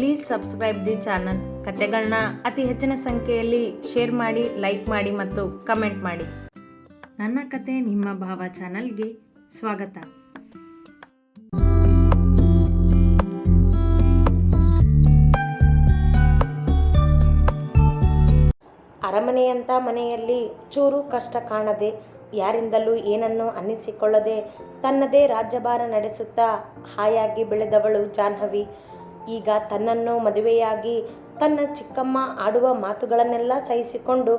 Please subscribe the channel. ಕತೆಗಳನ್ನ ಅತಿ ಹೆಚ್ಚಿನ ಸಂಖ್ಯೆಯಲ್ಲಿ ಶೇರ್ ಮಾಡಿ, ಲೈಕ್ ಮಾಡಿ ಮತ್ತು ಕಮೆಂಟ್ ಮಾಡಿ. ನನ್ನ ಕತೆ ನಿಮ್ಮ ಭಾವ ಚಾನಲ್ಗೆ ಸ್ವಾಗತ. ಅರಮನೆಯಂಥ ಮನೆಯಲ್ಲಿ ಚೂರು ಕಷ್ಟ ಕಾಣದೆ, ಯಾರಿಂದಲೂ ಏನನ್ನು ಅನ್ನಿಸಿಕೊಳ್ಳದೆ ತನ್ನದೇ ರಾಜ್ಯಭಾರ ನಡೆಸುತ್ತಾ ಹಾಯಾಗಿ ಬೆಳೆದವಳು ಜಾಹ್ನವಿ. ಈಗ ತನ್ನನ್ನು ಮದುವೆಯಾಗಿ ತನ್ನ ಚಿಕ್ಕಮ್ಮ ಆಡುವ ಮಾತುಗಳನ್ನೆಲ್ಲ ಸಹಿಸಿಕೊಂಡು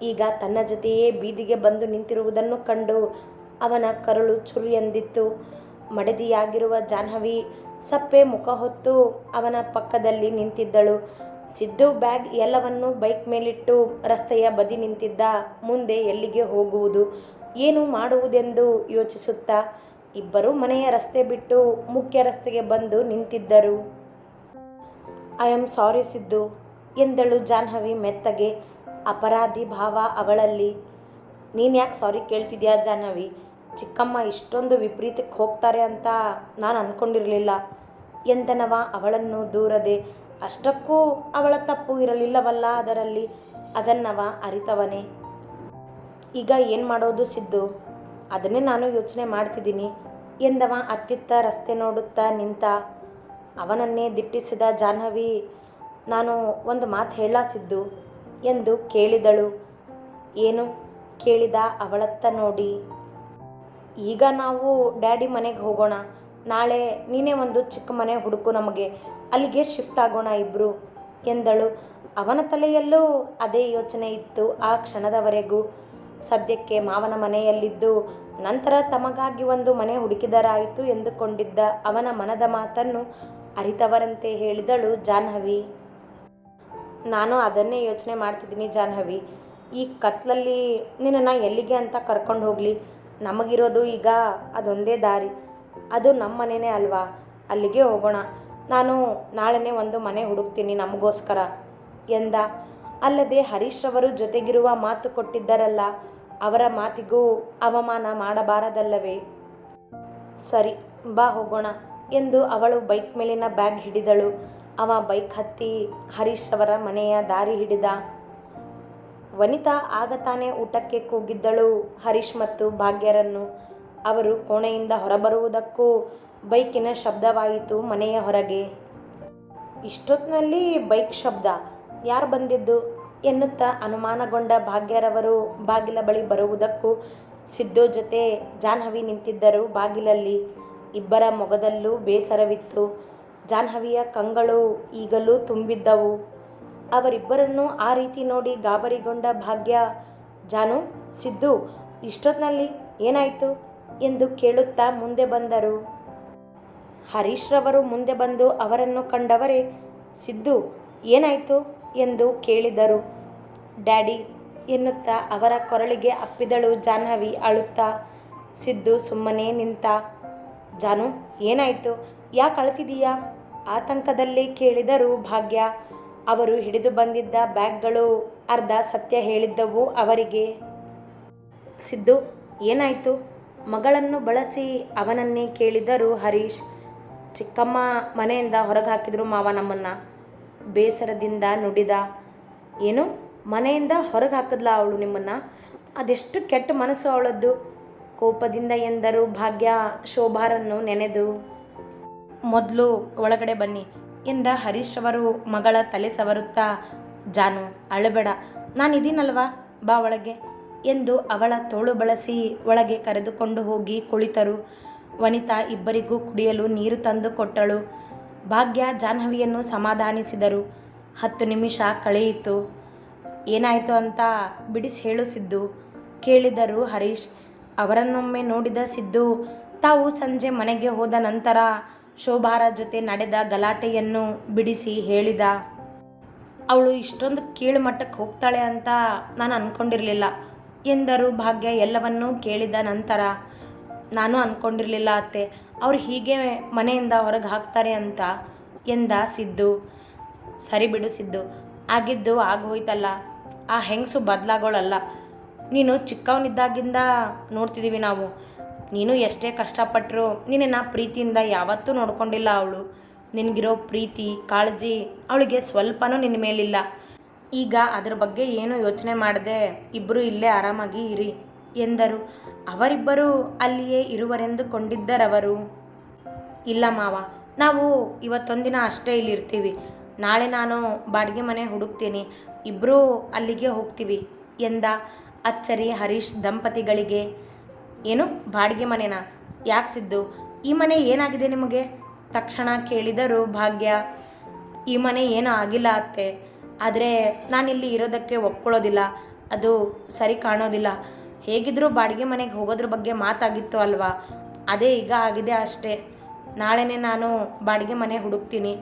ಈಗ ತನ್ನ ಜೊತೆಯೇ ಬೀದಿಗೆ ಬಂದು ನಿಂತಿರುವುದನ್ನು ಕಂಡು ಅವನ ಕರುಳು ಚುರು ಎಂದಿತ್ತು. ಮಡದಿಯಾಗಿರುವ ಜಾಹ್ನವಿ ಸಪ್ಪೆ ಮುಖ ಹೊತ್ತು ಅವನ ಪಕ್ಕದಲ್ಲಿ ನಿಂತಿದ್ದಳು. ಸಿದ್ದು ಬ್ಯಾಗ್ ಎಲ್ಲವನ್ನೂ ಬೈಕ್ ಮೇಲಿಟ್ಟು ರಸ್ತೆಯ ಬದಿ ನಿಂತಿದ್ದ. ಮುಂದೆ ಎಲ್ಲಿಗೆ ಹೋಗುವುದು, ಏನು ಮಾಡುವುದೆಂದು ಯೋಚಿಸುತ್ತಾ ಇಬ್ಬರು ಮನೆಯ ರಸ್ತೆ ಬಿಟ್ಟು ಮುಖ್ಯ ರಸ್ತೆಗೆ ಬಂದು ನಿಂತಿದ್ದರು. ಐ ಆಮ್ ಸಾರಿ ಸಿದ್ದು ಎಂದಳು ಜಾಹ್ನವಿ ಮೆತ್ತಗೆ. ಅಪರಾಧಿ ಭಾವ ಅವಳಲ್ಲಿ. ನೀನು ಯಾಕೆ ಸಾರಿ ಕೇಳ್ತಿದ್ಯಾ ಜಾಹ್ನವಿ? ಚಿಕ್ಕಮ್ಮ ಇಷ್ಟೊಂದು ವಿಪರೀತಕ್ಕೆ ಹೋಗ್ತಾರೆ ಅಂತ ನಾನು ಅಂದ್ಕೊಂಡಿರಲಿಲ್ಲ ಎಂದನವ ಅವಳನ್ನು ದೂರದೆ. ಅಷ್ಟಕ್ಕೂ ಅವಳ ತಪ್ಪು ಇರಲಿಲ್ಲವಲ್ಲ ಅದರಲ್ಲಿ, ಅದನ್ನವ ಅರಿತವನೇ. ಈಗ ಏನು ಮಾಡೋದು ಸಿದ್ದು? ಅದನ್ನೇ ನಾನು ಯೋಚನೆ ಮಾಡ್ತಿದ್ದೀನಿ ಎಂದವ ಅತ್ತಿತ್ತ ರಸ್ತೆ ನೋಡುತ್ತಾ ನಿಂತ. ಅವನನ್ನೇ ದಿಟ್ಟಿಸಿದ ಜಾಹ್ನವಿ, ನಾನು ಒಂದು ಮಾತು ಹೇಳ ಸಿದ್ದು ಎಂದು ಕೇಳಿದಳು. ಏನು ಕೇಳಿದ ಅವಳತ್ತ ನೋಡಿ. ಈಗ ನಾವು ಡ್ಯಾಡಿ ಮನೆಗೆ ಹೋಗೋಣ. ನಾಳೆ ನೀನೇ ಒಂದು ಚಿಕ್ಕ ಮನೆ ಹುಡುಕು ನಮಗೆ, ಅಲ್ಲಿಗೆ ಶಿಫ್ಟ್ ಆಗೋಣ ಇಬ್ಬರು ಎಂದಳು. ಅವನ ತಲೆಯಲ್ಲೂ ಅದೇ ಯೋಚನೆ ಇತ್ತು ಆ ಕ್ಷಣದವರೆಗೂ. ಸದ್ಯಕ್ಕೆ ಮಾವನ ಮನೆಯಲ್ಲಿದ್ದು ನಂತರ ತಮಗಾಗಿ ಒಂದು ಮನೆ ಹುಡುಕಿದರಾಯಿತು ಎಂದುಕೊಂಡಿದ್ದ ಅವನ ಮನದ ಮಾತನ್ನು ಅರಿತವರಂತೆ ಹೇಳಿದಳು ಜಾಹ್ನವಿ. ನಾನು ಅದನ್ನೇ ಯೋಚನೆ ಮಾಡ್ತಿದ್ದೀನಿ ಜಾಹ್ನವಿ. ಈ ಕತ್ಲಲ್ಲಿ ನಿನ್ನನ್ನು ಎಲ್ಲಿಗೆ ಅಂತ ಕರ್ಕೊಂಡು ಹೋಗಲಿ? ನಮಗಿರೋದು ಈಗ ಅದೊಂದೇ ದಾರಿ, ಅದು ನಮ್ಮ ಮನೆಯೇ ಅಲ್ವಾ? ಅಲ್ಲಿಗೆ ಹೋಗೋಣ. ನಾನು ನಾಳೆನೇ ಒಂದು ಮನೆ ಹುಡುಕ್ತೀನಿ ನಮಗೋಸ್ಕರ ಎಂದ. ಅಲ್ಲದೆ ಹರೀಶ್ ರವರು ಜೊತೆಗಿರುವ ಮಾತು ಕೊಟ್ಟಿದ್ದರಲ್ಲ, ಅವರ ಮಾತಿಗೂ ಅವಮಾನ ಮಾಡಬಾರದಲ್ಲವೇ? ಸರಿ ಬಾ ಹೋಗೋಣ ಎಂದು ಅವಳು ಬೈಕ್ ಮೇಲಿನ ಬ್ಯಾಗ್ ಹಿಡಿದಳು. ಅವ ಬೈಕ್ ಹತ್ತಿ ಹರೀಶ್ ರವರ ಮನೆಯ ದಾರಿ ಹಿಡಿದ. ವನಿತಾ ಆಗ ತಾನೇ ಊಟಕ್ಕೆ ಕೂಗಿದ್ದಳು ಹರೀಶ್ ಮತ್ತು ಭಾಗ್ಯರನ್ನು. ಅವರು ಕೋಣೆಯಿಂದ ಹೊರಬರುವುದಕ್ಕೂ ಬೈಕಿನ ಶಬ್ದವಾಯಿತು ಮನೆಯ ಹೊರಗೆ. ಇಷ್ಟೊತ್ತಿನಲ್ಲಿ ಬೈಕ್ ಶಬ್ದ, ಯಾರು ಬಂದಿದ್ದು ಎನ್ನುತ್ತಾ ಅನುಮಾನಗೊಂಡ ಭಾಗ್ಯರವರು ಬಾಗಿಲ ಬಳಿ ಬರುವುದಕ್ಕೂ ಸಿದ್ದು ಜೊತೆ ಜಾಹ್ನವಿ ನಿಂತಿದ್ದರು ಬಾಗಿಲಲ್ಲಿ. ಇಬ್ಬರ ಮೊಗದಲ್ಲೂ ಬೇಸರವಿತ್ತು. ಜಾಹ್ನವಿಯ ಕಂಗಳು ಈಗಲೂ ತುಂಬಿದ್ದವು. ಅವರಿಬ್ಬರನ್ನು ಆ ರೀತಿ ನೋಡಿ ಗಾಬರಿಗೊಂಡ ಭಾಗ್ಯ, ಜಾನು, ಸಿದ್ದು ಇಷ್ಟೊತ್ತಿನಲ್ಲಿ ಏನಾಯಿತು ಎಂದು ಕೇಳುತ್ತಾ ಮುಂದೆ ಬಂದರು. ಹರೀಶ್ ರವರು ಮುಂದೆ ಬಂದು ಅವರನ್ನು ಕಂಡವರೇ, ಸಿದ್ದು ಏನಾಯಿತು ಎಂದು ಕೇಳಿದರು. ಡ್ಯಾಡಿ ಎನ್ನುತ್ತಾ ಅವರ ಕೊರಳಿಗೆ ಅಪ್ಪಿದಳು ಜಾಹ್ನವಿ ಅಳುತ್ತಾ. ಸಿದ್ದು ಸುಮ್ಮನೆ ನಿಂತ. ಜಾನು ಏನಾಯಿತು, ಯಾಕೆ ಅಳ್ತಿದೀಯಾ ಆತಂಕದಲ್ಲೇ ಕೇಳಿದರು ಭಾಗ್ಯ. ಅವರು ಹಿಡಿದು ಬಂದಿದ್ದ ಬ್ಯಾಗ್ಗಳು ಅರ್ಧ ಸತ್ಯ ಹೇಳಿದ್ದವು ಅವರಿಗೆ. ಸಿದ್ದು ಏನಾಯಿತು ಮಗಳನ್ನು ಬಳಸಿ ಅವನನ್ನೇ ಕೇಳಿದರು ಹರೀಶ್. ಚಿಕ್ಕಮ್ಮ ಮನೆಯಿಂದ ಹೊರಗೆ ಹಾಕಿದ್ರು ಮಾವ ನಮ್ಮನ್ನು, ಬೇಸರದಿಂದ ನುಡಿದ. ಏನು, ಮನೆಯಿಂದ ಹೊರಗೆ ಹಾಕಿದ್ಲ ಅವಳು ನಿಮ್ಮನ್ನು? ಅದೆಷ್ಟು ಕೆಟ್ಟ ಮನಸ್ಸು ಅವಳದ್ದು ಕೋಪದಿಂದ ಎಂದರು ಭಾಗ್ಯ ಶೋಭಾರನ್ನು ನೆನೆದು. ಮೊದಲು ಒಳಗಡೆ ಬನ್ನಿ ಎಂದ ಹರೀಶ್ ರವರು ಮಗಳ ತಲೆ ಸವರುತ್ತಾ. ಜಾನು ಅಳಬೇಡ, ನಾನಿದ್ದೀನಲ್ವಾ, ಬಾ ಒಳಗೆ ಎಂದು ಅವಳ ತೋಳು ಬಳಸಿ ಒಳಗೆ ಕರೆದುಕೊಂಡು ಹೋಗಿ ಕುಳಿತರು. ವನಿತಾ ಇಬ್ಬರಿಗೂ ಕುಡಿಯಲು ನೀರು ತಂದು ಕೊಟ್ಟಳು. ಭಾಗ್ಯ ಜಾಹ್ನವಿಯನ್ನು ಸಮಾಧಾನಿಸಿದರು. 10 ನಿಮಿಷ ಕಳೆಯಿತು. ಏನಾಯಿತು ಅಂತ ಬಿಡಿಸಿ ಹೇಳು ಸಿದ್ದು ಕೇಳಿದರು ಹರೀಶ್. ಅವರನ್ನೊಮ್ಮೆ ನೋಡಿದ ಸಿದ್ದು ತಾವು ಸಂಜೆ ಮನೆಗೆ ಹೋದ ನಂತರ ಶೋಭಾರ ಜೊತೆ ನಡೆದ ಗಲಾಟೆಯನ್ನು ಬಿಡಿಸಿ ಹೇಳಿದ. ಅವಳು ಇಷ್ಟೊಂದು ಕೀಳು ಮಟ್ಟಕ್ಕೆ ಹೋಗ್ತಾಳೆ ಅಂತ ನಾನು ಅಂದ್ಕೊಂಡಿರಲಿಲ್ಲ ಎಂದರು ಭಾಗ್ಯ ಎಲ್ಲವನ್ನೂ ಕೇಳಿದ ನಂತರ. ನಾನು ಅಂದ್ಕೊಂಡಿರಲಿಲ್ಲ ಅತ್ತೆ, ಅವ್ರು ಹೀಗೆ ಮನೆಯಿಂದ ಹೊರಗೆ ಹಾಕ್ತಾರೆ ಅಂತ ಎಂದ ಸಿದ್ದು. ಸರಿ ಬಿಡು ಸಿದ್ದು, ಆಗಿದ್ದು ಆಗೋಯ್ತಲ್ಲ, ಆ ಹೆಂಗಸು ಬದಲಾಗೋಳಲ್ಲ. ನೀನು ಚಿಕ್ಕವನಿದ್ದಾಗಿಂದ ನೋಡ್ತಿದ್ದೀವಿ ನಾವು. ನೀನು ಎಷ್ಟೇ ಕಷ್ಟಪಟ್ಟರು ನಿನ್ನನ್ನು ಪ್ರೀತಿಯಿಂದ ಯಾವತ್ತೂ ನೋಡ್ಕೊಂಡಿಲ್ಲ ಅವಳು. ನಿನಗಿರೋ ಪ್ರೀತಿ ಕಾಳಜಿ ಅವಳಿಗೆ ಸ್ವಲ್ಪನೂ ನಿನ್ನ ಮೇಲಿಲ್ಲ. ಈಗ ಅದ್ರ ಬಗ್ಗೆ ಏನು ಯೋಚನೆ ಮಾಡದೆ ಇಬ್ಬರು ಇಲ್ಲೇ ಆರಾಮಾಗಿ ಇರಿ ಎಂದರು. ಅವರಿಬ್ಬರು ಅಲ್ಲಿಯೇ ಇರುವರೆಂದುಕೊಂಡಿದ್ದರವರು. ಇಲ್ಲ ಮಾವ, ನಾವು ಇವತ್ತೊಂದಿನ ಅಷ್ಟೇ ಇಲ್ಲಿರ್ತೀವಿ. ನಾಳೆ ನಾನು ಬಾಡಿಗೆ ಮನೆ ಹುಡುಕ್ತೀನಿ, ಇಬ್ಬರೂ ಅಲ್ಲಿಗೆ ಹೋಗ್ತೀವಿ ಎಂದ ಅಚ್ಚರಿ ಹರೀಶ್ ದಂಪತಿಗಳಿಗೆ. ಏನು ಬಾಡಿಗೆ ಮನೆನಾ? ಯಾಕೆ ಸಿದ್ದು, ಈ ಮನೆ ಏನಾಗಿದೆ ನಿಮಗೆ? ತಕ್ಷಣ ಕೇಳಿದರು ಭಾಗ್ಯ. ಈ ಮನೆ ಏನೂ ಆಗಿಲ್ಲ ಅತ್ತೆ, ಆದರೆ ನಾನಿಲ್ಲಿ ಇರೋದಕ್ಕೆ ಒಪ್ಕೊಳ್ಳೋದಿಲ್ಲ. ಅದು ಸರಿ ಕಾಣೋದಿಲ್ಲ. ಹೇಗಿದ್ದರೂ ಬಾಡಿಗೆ ಮನೆಗೆ ಹೋಗೋದ್ರ ಬಗ್ಗೆ ಮಾತಾಗಿತ್ತು ಅಲ್ವಾ, ಅದೇ ಈಗ ಆಗಿದೆ ಅಷ್ಟೇ. ನಾಳೆನೇ ನಾನು ಬಾಡಿಗೆ ಮನೆ ಹುಡುಕ್ತೀನಿ.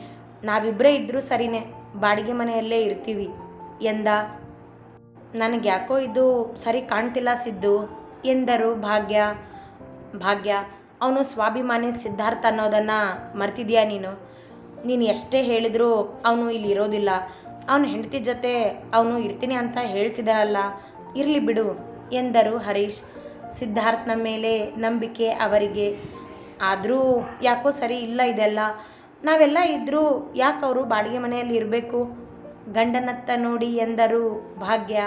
ನಾವಿಬ್ಬರೇ ಇದ್ದರೂ ಸರಿನೇ, ಬಾಡಿಗೆ ಮನೆಯಲ್ಲೇ ಇರ್ತೀವಿ ಎಂದ. ನನಗೆ ಯಾಕೋ ಇದು ಸರಿ ಕಾಣ್ತಿಲ್ಲ ಸಿದ್ದು ಎಂದರು ಭಾಗ್ಯ. ಭಾಗ್ಯ, ಅವನು ಸ್ವಾಭಿಮಾನಿ ಸಿದ್ಧಾರ್ಥ ಅನ್ನೋದನ್ನು ಮರ್ತಿದ್ಯಾ ನೀನು? ನೀನು ಎಷ್ಟೇ ಹೇಳಿದರೂ ಅವನು ಇಲ್ಲಿ ಇರೋದಿಲ್ಲ. ಅವನ ಹೆಂಡತಿ ಜೊತೆ ಅವನು ಇರ್ತೀನಿ ಅಂತ ಹೇಳ್ತಿದ್ದಾನಲ್ಲ, ಇರಲಿ ಬಿಡು ಎಂದರು ಹರೀಶ್. ಸಿದ್ಧಾರ್ಥನ ಮೇಲೆ ನಂಬಿಕೆ ಅವರಿಗೆ. ಆದರೂ ಯಾಕೋ ಸರಿ ಇಲ್ಲ ಇದೆಲ್ಲ. ನಾವೆಲ್ಲ ಇದ್ದರೂ ಯಾಕೆ ಅವರು ಬಾಡಿಗೆ ಮನೆಯಲ್ಲಿ ಇರಬೇಕು? ಗಂಡನತ್ತ ನೋಡಿ ಎಂದರು ಭಾಗ್ಯ.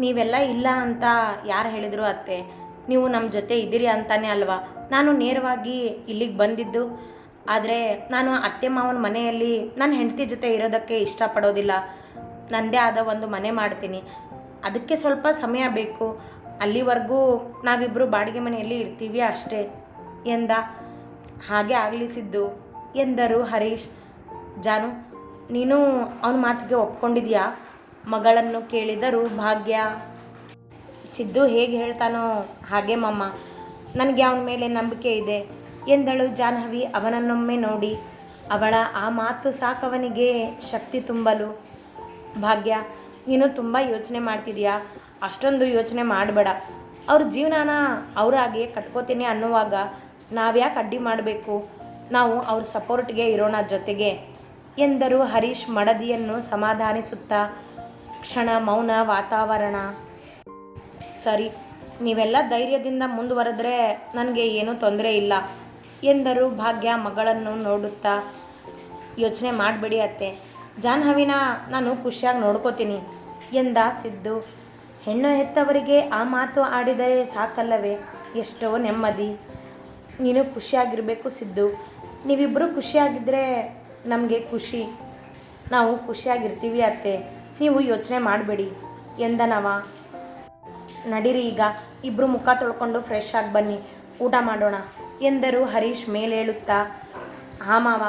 ನೀವೆಲ್ಲ ಇಲ್ಲ ಅಂತ ಯಾರು ಹೇಳಿದರು ಅತ್ತೆ? ನೀವು ನಮ್ಮ ಜೊತೆ ಇದ್ದೀರಿ ಅಂತಾನೆ ಅಲ್ವಾ ನಾನು ನೇರವಾಗಿ ಇಲ್ಲಿಗೆ ಬಂದಿದ್ದು. ಆದರೆ ನಾನು ಅತ್ತೆ ಮಾವನ ಮನೆಯಲ್ಲಿ ನನ್ನ ಹೆಂಡತಿ ಜೊತೆ ಇರೋದಕ್ಕೆ ಇಷ್ಟಪಡೋದಿಲ್ಲ. ನನ್ನದೇ ಆದ ಒಂದು ಮನೆ ಮಾಡ್ತೀನಿ, ಅದಕ್ಕೆ ಸ್ವಲ್ಪ ಸಮಯ ಬೇಕು. ಅಲ್ಲಿವರೆಗೂ ನಾವಿಬ್ಬರು ಬಾಡಿಗೆ ಮನೆಯಲ್ಲಿ ಇರ್ತೀವಿ ಅಷ್ಟೇ ಎಂದ. ಹಾಗೆ ಆಗಲಿಸಿದ್ದು ಎಂದರು ಹರೀಶ್. ಜಾನು, ನೀನು ಅವನ ಮಾತಿಗೆ ಒಪ್ಕೊಂಡಿದ್ಯಾ? ಮಗಳನ್ನು ಕೇಳಿದರು ಭಾಗ್ಯ. ಸಿದ್ದು ಹೇಗೆ ಹೇಳ್ತಾನೋ ಹಾಗೆ ಮಮ್ಮ, ನನಗೆ ಅವನ ಮೇಲೆ ನಂಬಿಕೆ ಇದೆ ಎಂದಳು ಜಾಹ್ನವಿ ಅವನನ್ನೊಮ್ಮೆ ನೋಡಿ. ಅವಳ ಆ ಮಾತು ಸಾಕವನಿಗೆ ಶಕ್ತಿ ತುಂಬಲು. ಭಾಗ್ಯ, ನೀನು ತುಂಬ ಯೋಚನೆ ಮಾಡ್ತಿದ್ಯಾ. ಅಷ್ಟೊಂದು ಯೋಚನೆ ಮಾಡಬೇಡ. ಅವ್ರ ಜೀವನಾನ ಅವರಾಗೆ ಕಟ್ಕೋತೀನಿ ಅನ್ನುವಾಗ ನಾವ್ಯಾಕೆ ಅಡ್ಡಿ ಮಾಡಬೇಕು? ನಾವು ಅವ್ರ ಸಪೋರ್ಟ್ಗೆ ಇರೋಣ ಜೊತೆಗೆ ಎಂದರು ಹರೀಶ್ ಮಡದಿಯನ್ನು ಸಮಾಧಾನಿಸುತ್ತಾ. ಕ್ಷಣ ಮೌನ ವಾತಾವರಣ. ಸರಿ, ನೀವೆಲ್ಲ ಧೈರ್ಯದಿಂದ ಮುಂದುವರೆದ್ರೆ ನನಗೆ ಏನೂ ತೊಂದರೆ ಇಲ್ಲ ಎಂದರು ಭಾಗ್ಯ ಮಗಳನ್ನು ನೋಡುತ್ತಾ. ಯೋಚನೆ ಮಾಡಬೇಡಿ ಅತ್ತೆ, ಜಾಹ್ನವಿನ ನಾನು ಖುಷಿಯಾಗಿ ನೋಡ್ಕೋತೀನಿ ಎಂದ ಸಿದ್ದು. ಹೆಣ್ಣು ಹೆತ್ತವರಿಗೆ ಆ ಮಾತು ಆಡಿದರೆ ಸಾಕಲ್ಲವೇ, ಎಷ್ಟೋ ನೆಮ್ಮದಿ. ನೀನು ಖುಷಿಯಾಗಿರಬೇಕು ಸಿದ್ದು. ನೀವಿಬ್ಬರು ಖುಷಿಯಾಗಿದ್ದರೆ ನಮಗೆ ಖುಷಿ. ನಾವು ಖುಷಿಯಾಗಿರ್ತೀವಿ ಅತ್ತೆ, ನೀವು ಯೋಚನೆ ಮಾಡಬೇಡಿ ಎಂದನವ. ನಡೀರಿ, ಈಗ ಇಬ್ಬರು ಮುಖ ತೊಳ್ಕೊಂಡು ಫ್ರೆಶ್ ಆಗಿ ಬನ್ನಿ, ಊಟ ಮಾಡೋಣ ಎಂದರು ಹರೀಶ್ ಮೇಲೇಳುತ್ತಾ. ಹಾಂ ಮಾವ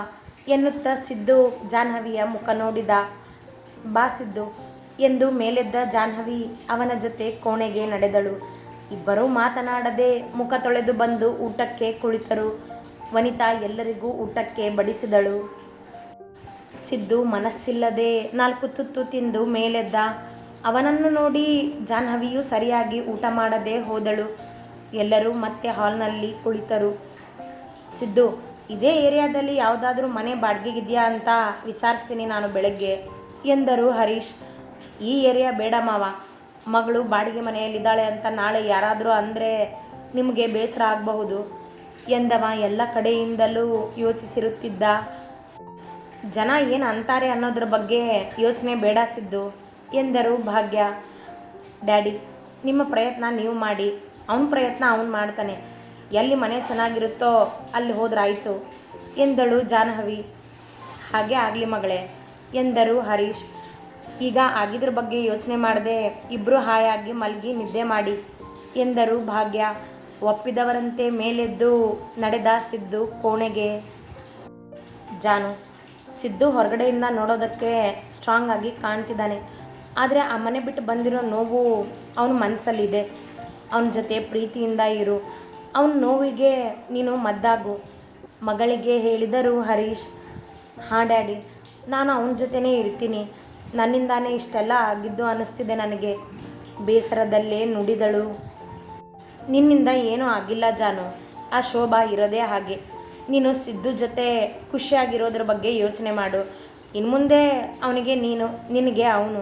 ಎನ್ನುತ್ತಾ ಸಿದ್ದು ಜಾಹ್ನವಿಯ ಮುಖ ನೋಡಿದ. ಬಾ ಸಿದ್ದು ಎಂದು ಮೇಲೆದ್ದ ಜಾಹ್ನವಿ ಅವನ ಜೊತೆ ಕೋಣೆಗೆ ನಡೆದಳು. ಇಬ್ಬರೂ ಮಾತನಾಡದೆ ಮುಖ ತೊಳೆದು ಬಂದು ಊಟಕ್ಕೆ ಕುಳಿತರು. ವನಿತಾ ಎಲ್ಲರಿಗೂ ಊಟಕ್ಕೆ ಬಡಿಸಿದಳು. ಸಿದ್ದು ಮನಸ್ಸಿಲ್ಲದೆ 4 ತುತ್ತು ತಿಂದು ಮೇಲೆದ್ದ. ಅವನನ್ನು ನೋಡಿ ಜಾಹ್ನವಿಯು ಸರಿಯಾಗಿ ಊಟ ಮಾಡದೆ ಹೋದಳು. ಎಲ್ಲರೂ ಮತ್ತೆ ಹಾಲ್ನಲ್ಲಿ ಕುಳಿತರು. ಸಿದ್ದು, ಇದೇ ಏರಿಯಾದಲ್ಲಿ ಯಾವುದಾದ್ರೂ ಮನೆ ಬಾಡಿಗೆಗಿದೆಯಾ ಅಂತ ವಿಚಾರಿಸ್ತೀನಿ ನಾನು ಬೆಳಗ್ಗೆ ಎಂದರು ಹರೀಶ್. ಈ ಏರಿಯಾ ಬೇಡ ಮಾವ, ಮಗಳು ಬಾಡಿಗೆ ಮನೆಯಲ್ಲಿದ್ದಾಳೆ ಅಂತ ನಾಳೆ ಯಾರಾದರೂ ಅಂದರೆ ನಿಮಗೆ ಬೇಸರ ಆಗಬಹುದು ಎಂದವ ಎಲ್ಲ ಕಡೆಯಿಂದಲೂ ಯೋಚಿಸಿರುತ್ತಿದ್ದ. ಜನ ಏನು ಅಂತಾರೆ ಅನ್ನೋದ್ರ ಬಗ್ಗೆ ಯೋಚನೆ ಬೇಡ ಸಿದ್ದು ಎಂದರು ಭಾಗ್ಯ. ಡ್ಯಾಡಿ, ನಿಮ್ಮ ಪ್ರಯತ್ನ ನೀವು ಮಾಡಿ, ಅವನ ಪ್ರಯತ್ನ ಅವನು ಮಾಡ್ತಾನೆ. ಎಲ್ಲಿ ಮನೆ ಚೆನ್ನಾಗಿರುತ್ತೋ ಅಲ್ಲಿ ಹೋದ್ರಾಯಿತು ಎಂದಳು ಜಾಹ್ನವಿ. ಹಾಗೆ ಆಗಲಿ ಮಗಳೇ ಎಂದರು ಹರೀಶ್. ಈಗ ಆಗಿದ್ರ ಬಗ್ಗೆ ಯೋಚನೆ ಮಾಡದೆ ಇಬ್ಬರು ಹಾಯಾಗಿ ಮಲಗಿ ನಿದ್ದೆ ಮಾಡಿ ಎಂದರು ಭಾಗ್ಯ. ಒಪ್ಪಿದವರಂತೆ ಮೇಲೆದ್ದು ನಡೆದ ಸಿದ್ದು ಕೋಣೆಗೆ. ಜಾನು, ಸಿದ್ದು ಹೊರಗಡೆಯಿಂದ ನೋಡೋದಕ್ಕೆ ಸ್ಟ್ರಾಂಗ್ ಆಗಿ ಕಾಣ್ತಿದ್ದಾನೆ, ಆದರೆ ಆ ಮನೆ ಬಿಟ್ಟು ಬಂದಿರೋ ನೋವು ಅವನ ಮನಸ್ಸಲ್ಲಿದೆ. ಅವನ ಜೊತೆ ಪ್ರೀತಿಯಿಂದ ಇರು, ಅವನ ನೋವಿಗೆ ನೀನು ಮದ್ದಾಗು ಮಗಳಿಗೆ ಹೇಳಿದರು ಹರೀಶ್. ಹಾಂ ಡ್ಯಾಡಿ, ನಾನು ಅವನ ಜೊತೆನೇ ಇರ್ತೀನಿ. ನನ್ನಿಂದಾನೇ ಇಷ್ಟೆಲ್ಲ ಆಗಿದ್ದು ಅನ್ನಿಸ್ತಿದೆ ನನಗೆ ಬೇಸರದಲ್ಲೇ ನುಡಿದಳು. ನಿನ್ನಿಂದ ಏನೂ ಆಗಿಲ್ಲ ಜಾನು, ಆ ಶೋಭಾ ಇರೋದೇ ಹಾಗೆ. ನೀನು ಸಿದ್ದು ಜೊತೆ ಖುಷಿಯಾಗಿರೋದ್ರ ಬಗ್ಗೆ ಯೋಚನೆ ಮಾಡು. ಇನ್ನು ಮುಂದೆ ಅವನಿಗೆ ನೀನು, ನಿನಗೆ ಅವನು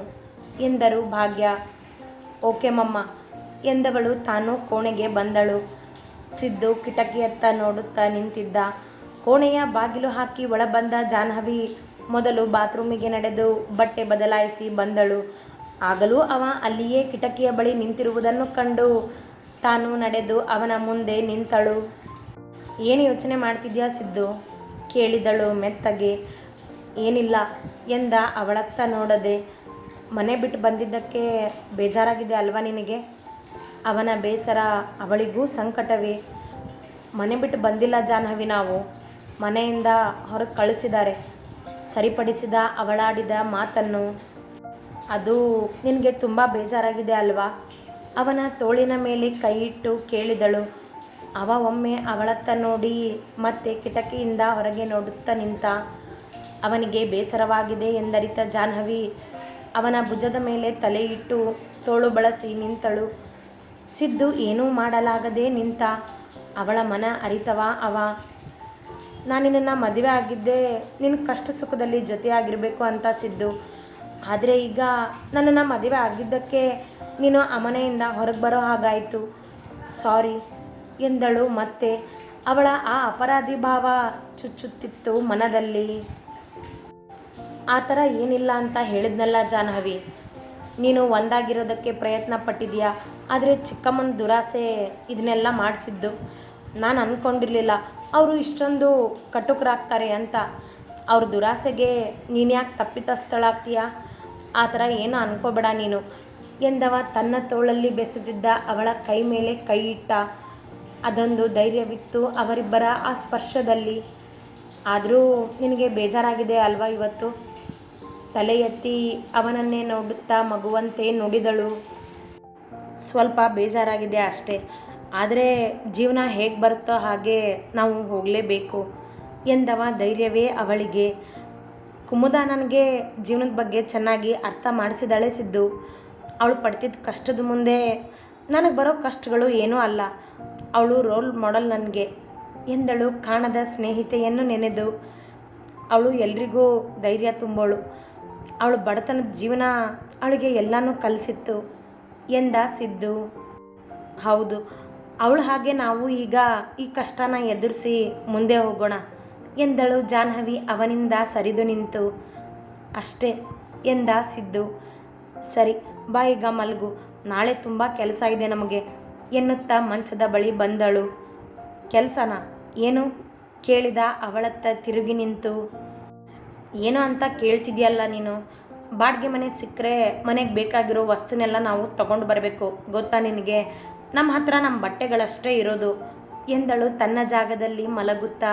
ಎಂದರು ಭಾಗ್ಯ. ಓಕೆ ಮಮ್ಮ ಎಂದವಳು ತಾನು ಕೋಣೆಗೆ ಬಂದಳು. ಸಿದ್ದು ಕಿಟಕಿಯತ್ತ ನೋಡುತ್ತಾ ನಿಂತಿದ್ದ. ಕೋಣೆಯ ಬಾಗಿಲು ಹಾಕಿ ಒಳಬಂದ ಜಾಹ್ನವಿ ಮೊದಲು ಬಾತ್ರೂಮಿಗೆ ನಡೆದು ಬಟ್ಟೆ ಬದಲಾಯಿಸಿ ಬಂದಳು. ಆಗಲೂ ಅವ ಅಲ್ಲಿಯೇ ಕಿಟಕಿಯ ಬಳಿ ನಿಂತಿರುವುದನ್ನು ಕಂಡು ತಾನು ನಡೆದು ಅವನ ಮುಂದೆ ನಿಂತಳು. ಏನು ಯೋಚನೆ ಮಾಡ್ತಿದ್ಯಾ ಸಿದ್ದು? ಕೇಳಿದಳು ಮೆತ್ತಗೆ. ಏನಿಲ್ಲ ಎಂದ ಅವಳತ್ತ ನೋಡದೆ. ಮನೆ ಬಿಟ್ಟು ಬಂದಿದ್ದಕ್ಕೆ ಬೇಜಾರಾಗಿದೆ ಅಲ್ವಾ ನಿನಗೆ? ಅವನ ಬೇಸರ ಅವಳಿಗೂ ಸಂಕಟವೇ. ಮನೆ ಬಿಟ್ಟು ಬಂದಿಲ್ಲ ಜಾಹ್ನವಿ, ನಾವು ಮನೆಯಿಂದ ಹೊರಗೆ ಕಳಿಸಿದ್ದಾರೆ, ಸರಿಪಡಿಸಿದ ಅವಳಾಡಿದ ಮಾತನ್ನು. ಅದು ನಿನಗೆ ತುಂಬ ಬೇಜಾರಾಗಿದೆ ಅಲ್ವಾ? ಅವನ ತೋಳಿನ ಮೇಲೆ ಕೈಯಿಟ್ಟು ಕೇಳಿದಳು. ಅವ ಒಮ್ಮೆ ಅವಳತ್ತ ನೋಡಿ ಮತ್ತೆ ಕಿಟಕಿಯಿಂದ ಹೊರಗೆ ನೋಡುತ್ತಾ ನಿಂತ. ಅವನಿಗೆ ಬೇಸರವಾಗಿದೆ ಎಂದರಿತ ಜಾಹ್ನವಿ ಅವನ ಭುಜದ ಮೇಲೆ ತಲೆಯಿಟ್ಟು ತೋಳು ಬಳಸಿ ನಿಂತಳು. ಸಿದ್ದು ಏನೂ ಮಾಡಲಾಗದೆ ನಿಂತ. ಅವಳ ಮನ ಅರಿತವ ಅವ. ನಾನು ನಿನ್ನನ್ನು ಮದುವೆ ಆಗಿದ್ದೆ ನಿನ್ನ ಕಷ್ಟ ಸುಖದಲ್ಲಿ ಜೊತೆಯಾಗಿರಬೇಕು ಅಂತ ಸಿದ್ದು. ಆದರೆ ಈಗ ನನ್ನನ್ನು ಮದುವೆ ಆಗಿದ್ದಕ್ಕೆ ನೀನು ಆ ಮನೆಯಿಂದ ಹೊರಗೆ ಬರೋ ಹಾಗಾಯಿತು. ಸಾರಿ ಎಂದಳು ಮತ್ತೆ. ಅವಳ ಆ ಅಪರಾಧಿ ಭಾವ ಚುಚ್ಚುತ್ತಿತ್ತು ಮನದಲ್ಲಿ. ಆ ಥರ ಏನಿಲ್ಲ ಅಂತ ಹೇಳಿದ್ನಲ್ಲ ಜಾಹ್ನವಿ, ನೀನು ಒಂದಾಗಿರೋದಕ್ಕೆ ಪ್ರಯತ್ನ ಪಟ್ಟಿದೀಯಾ. ಆದರೆ ಚಿಕ್ಕಮ್ಮನ ದುರಾಸೆ ಇದನ್ನೆಲ್ಲ ಮಾಡಿಸಿದ್ದು. ನಾನು ಅಂದ್ಕೊಂಡಿರಲಿಲ್ಲ ಅವರು ಇಷ್ಟೊಂದು ಕಟುಕರಾಗ್ತಾರೆ ಅಂತ. ಅವ್ರ ದುರಾಸೆಗೆ ನೀನು ಯಾಕೆ ತಪ್ಪಿತಸ್ಥಳಾಗ್ತೀಯಾ? ಆ ಥರ ಏನು ಅನ್ಕೋಬೇಡ ನೀನು ಎಂದವ ತನ್ನ ತೋಳಲ್ಲಿ ಬೆಸೆದಿದ್ದ ಅವಳ ಕೈ ಮೇಲೆ ಕೈ ಇಟ್ಟ. ಅದೊಂದು ಧೈರ್ಯವಿತ್ತು ಅವರಿಬ್ಬರ ಆ ಸ್ಪರ್ಶದಲ್ಲಿ. ಆದರೂ ನಿನಗೆ ಬೇಜಾರಾಗಿದೆ ಅಲ್ವಾ ಇವತ್ತು? ತಲೆ ಎತ್ತಿ ಅವನನ್ನೇ ನೋಡುತ್ತಾ ಮಗುವಂತೆ ನುಡಿದಳು. ಸ್ವಲ್ಪ ಬೇಜಾರಾಗಿದೆ ಅಷ್ಟೇ, ಆದರೆ ಜೀವನ ಹೇಗೆ ಬರುತ್ತೋ ಹಾಗೆ ನಾವು ಹೋಗಲೇಬೇಕು ಎಂದವ ಧೈರ್ಯವೇ ಅವಳಿಗೆ. ಕುಮುದ ನನಗೆ ಜೀವನದ ಬಗ್ಗೆ ಚೆನ್ನಾಗಿ ಅರ್ಥ ಮಾಡಿಸಿದಳೆ ಸಿದ್ದು. ಅವಳು ಪಡ್ತಿದ್ದ ಕಷ್ಟದ ಮುಂದೆ ನನಗೆ ಬರೋ ಕಷ್ಟಗಳು ಏನೂ ಅಲ್ಲ. ಅವಳು ರೋಲ್ ಮಾಡೆಲ್ ನನಗೆ ಎಂದಳು ಕಾಣದ ಸ್ನೇಹಿತೆಯನ್ನು ನೆನೆದು. ಅವಳು ಎಲ್ರಿಗೂ ಧೈರ್ಯ ತುಂಬೋಳು. ಅವಳು ಬಡತನದ ಜೀವನ ಅವಳಿಗೆ ಎಲ್ಲನೂ ಕಲಿಸಿತ್ತು ಎಂದ ಸಿದ್ದು. ಹೌದು, ಅವಳು ಹಾಗೆ ನಾವು ಈಗ ಈ ಕಷ್ಟನ ಎದುರಿಸಿ ಮುಂದೆ ಹೋಗೋಣ ಎಂದಳು ಜಾಹ್ನವಿ ಅವನಿಂದ ಸರಿದು ನಿಂತು. ಅಷ್ಟೇ ಎಂದ ಸಿದ್ದು. ಸರಿ ಬಾ, ಈಗ ಮಲಗು, ನಾಳೆ ತುಂಬ ಕೆಲಸ ಇದೆ ನಮಗೆ ಎನ್ನುತ್ತಾ ಮಂಚದ ಬಳಿ ಬಂದಳು. ಕೆಲಸನ? ಏನು ಕೇಳಿದ ಅವಳತ್ತ ತಿರುಗಿ ನಿಂತು. ಏನೋ ಅಂತ ಕೇಳ್ತಿದ್ಯಲ್ಲ ನೀನು. ಬಾಡಿಗೆ ಮನೆ ಸಿಕ್ಕರೆ ಮನೆಗೆ ಬೇಕಾಗಿರೋ ವಸ್ತುನೆಲ್ಲ ನಾವು ತಗೊಂಡು ಬರಬೇಕು, ಗೊತ್ತಾ ನಿನಗೆ? ನಮ್ಮ ಹತ್ರ ನಮ್ಮ ಬಟ್ಟೆಗಳಷ್ಟೇ ಇರೋದು ಎಂದಳು ತನ್ನ ಜಾಗದಲ್ಲಿ ಮಲಗುತ್ತಾ.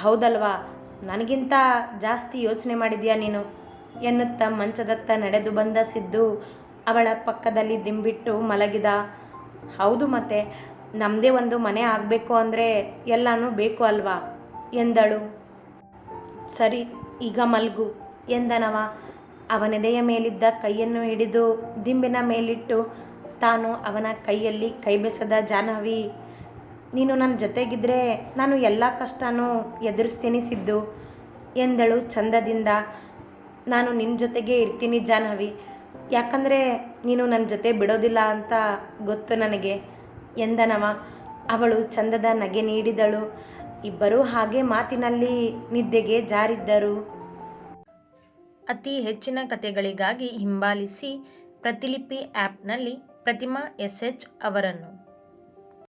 ಹೌದಲ್ವಾ, ನನಗಿಂತ ಜಾಸ್ತಿ ಯೋಚನೆ ಮಾಡಿದ್ಯಾ ನೀನು ಎನ್ನುತ್ತಾ ಮಂಚದತ್ತ ನಡೆದು ಬಂದ ಸಿದ್ದು ಅವಳ ಪಕ್ಕದಲ್ಲಿ ದಿಂಬಿಟ್ಟು ಮಲಗಿದ. ಹೌದು, ಮತ್ತೆ ನಮ್ಮದೇ ಒಂದು ಮನೆ ಆಗಬೇಕು ಅಂದರೆ ಎಲ್ಲನೂ ಬೇಕು ಅಲ್ವಾ ಎಂದಳು. ಸರಿ, ಈಗ ಮಲಗು ಎಂದನವ. ಅವನೆದೆಯ ಮೇಲಿದ್ದ ಕೈಯನ್ನು ಹಿಡಿದು ದಿಂಬಿನ ಮೇಲಿಟ್ಟು ತಾನು ಅವನ ಕೈಯಲ್ಲಿ ಕೈ ಬೆಸೆದ ಜಾಹ್ನವಿ. ನೀನು ನನ್ನ ಜೊತೆಗಿದ್ರೆ ನಾನು ಎಲ್ಲ ಕಷ್ಟನೂ ಎದುರಿಸ್ತೀನಿ ಸಿದ್ದು ಎಂದಳು ಚಂದದಿಂದ. ನಾನು ನಿನ್ನ ಜೊತೆಗೆ ಇರ್ತೀನಿ ಜಾಹ್ನವಿ, ಯಾಕಂದರೆ ನೀನು ನನ್ನ ಜೊತೆ ಬಿಡೋದಿಲ್ಲ ಅಂತ ಗೊತ್ತು ನನಗೆ ಎಂದನವ. ಅವಳು ಚಂದದ ನಗೆ ನೀಡಿದಳು. ಇಬ್ಬರೂ ಹಾಗೆ ಮಾತಿನಲ್ಲಿ ನಿದ್ದೆಗೆ ಜಾರಿದ್ದರು. ಅತಿ ಹೆಚ್ಚಿನ ಕಥೆಗಳಿಗಾಗಿ ಹಿಂಬಾಲಿಸಿ ಪ್ರತಿಲಿಪಿ ಆ್ಯಪ್ನಲ್ಲಿ ಪ್ರತಿಮಾ SH ಅವರನ್ನು.